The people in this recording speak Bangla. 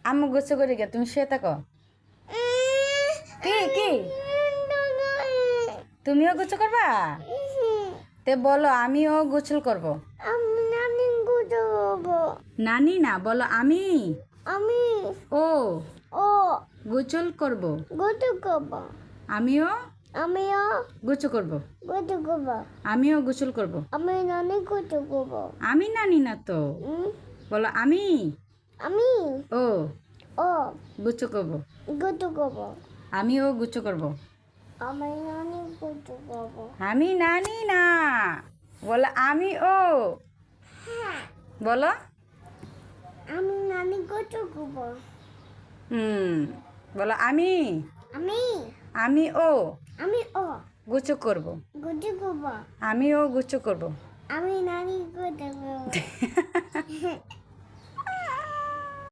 আম্মু গোসল করে গে, তুমি শুয়ে থাকো। কি কি তুমিও গোসল করবা? তে বলো আমিও গোসল করব। নানি না, বলো আমি ও গোসল করব। আমিও গোসল করব। আমিও গোসল করব। আমি নানি না তো, বলো আমি ও গোসল করব। আমিও গোসল করব। আমি নানি না, বলো আমি ও, বলো বলো আমি ও গোসল করব। আমিও গোসল করব। আমি নানি